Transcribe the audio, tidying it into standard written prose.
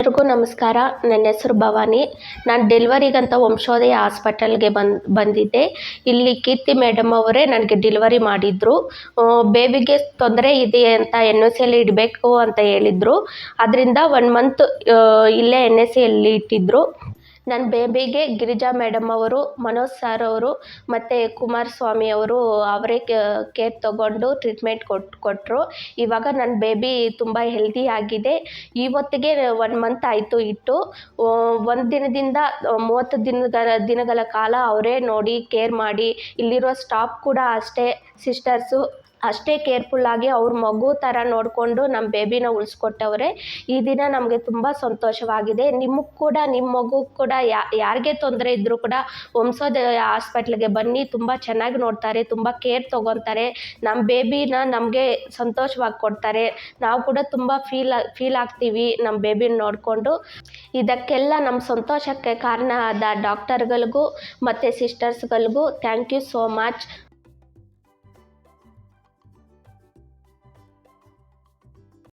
ಎಲ್ರಿಗೂ ನಮಸ್ಕಾರ. ನನ್ನ ಹೆಸರು ಭವಾನಿ. ನಾನು ಡೆಲಿವರಿಗಂತ ವಂಶೋದಯ ಹಾಸ್ಪಿಟಲ್ಗೆ ಬಂದಿದ್ದೆ. ಇಲ್ಲಿ ಕೀರ್ತಿ ಮೇಡಮ್ ಅವರೇ ನನಗೆ ಡೆಲಿವರಿ ಮಾಡಿದ್ರು. ಬೇಬಿಗೆ ತೊಂದರೆ ಇದೆ ಅಂತ NOCಯಲ್ಲಿ ಇಡಬೇಕು ಅಂತ ಹೇಳಿದ್ರು. ಅದರಿಂದ 1 ಮಂತ್ ಇಲ್ಲೇ NOCಯಲ್ಲಿ ಇಟ್ಟಿದ್ರು. ನನ್ನ ಬೇಬಿಗೆ ಗಿರಿಜಾ ಮೇಡಮ್ ಅವರು, ಮನೋಜ್ ಸರ್ ಅವರು ಮತ್ತು ಕುಮಾರಸ್ವಾಮಿ ಅವರು ಅವರೇ ಕೇರ್ ತಗೊಂಡು ಟ್ರೀಟ್ಮೆಂಟ್ ಕೊಟ್ಟರು. ಇವಾಗ ನನ್ನ ಬೇಬಿ ತುಂಬ ಹೆಲ್ದಿ ಆಗಿದೆ. ಇವತ್ತಿಗೆ 1 ಮಂತ್ ಆಯಿತು ಇಟ್ಟು. 1 ದಿನದಿಂದ 30 ದಿನಗಳ ಕಾಲ ಅವರೇ ನೋಡಿ ಕೇರ್ ಮಾಡಿ, ಇಲ್ಲಿರೋ ಸ್ಟಾಫ್ ಕೂಡ ಅಷ್ಟೇ, ಸಿಸ್ಟರ್ಸು ಅಷ್ಟೇ ಕೇರ್ಫುಲ್ಲಾಗಿ ಅವ್ರ ಮಗು ಥರ ನೋಡಿಕೊಂಡು ನಮ್ಮ ಬೇಬಿನ ಉಳಿಸ್ಕೊಟ್ಟವ್ರೆ. ಈ ದಿನ ನಮಗೆ ತುಂಬ ಸಂತೋಷವಾಗಿದೆ. ನಿಮಗೆ ಕೂಡ ನಿಮ್ಮ ಮಗು ಕೂಡ ಯಾರಿಗೆ ತೊಂದರೆ ಇದ್ದರೂ ಕೂಡ ವಂಶೋದಯ ಹಾಸ್ಪಿಟ್ಲಿಗೆ ಬನ್ನಿ. ತುಂಬ ಚೆನ್ನಾಗಿ ನೋಡ್ತಾರೆ, ತುಂಬ ಕೇರ್ ತೊಗೊತಾರೆ. ನಮ್ಮ ಬೇಬಿನ ನಮಗೆ ಸಂತೋಷವಾಗಿ ಕೊಡ್ತಾರೆ. ನಾವು ಕೂಡ ತುಂಬ ಫೀಲ್ ಆಗ್ತೀವಿ ನಮ್ಮ ಬೇಬಿನ ನೋಡಿಕೊಂಡು. ಇದಕ್ಕೆಲ್ಲ ನಮ್ಮ ಸಂತೋಷಕ್ಕೆ ಕಾರಣ ಆದ ಡಾಕ್ಟರ್ಗಳಿಗೂ ಮತ್ತು ಸಿಸ್ಟರ್ಸ್ಗಳಿಗೂ ಥ್ಯಾಂಕ್ ಯು ಸೋ ಮಚ್.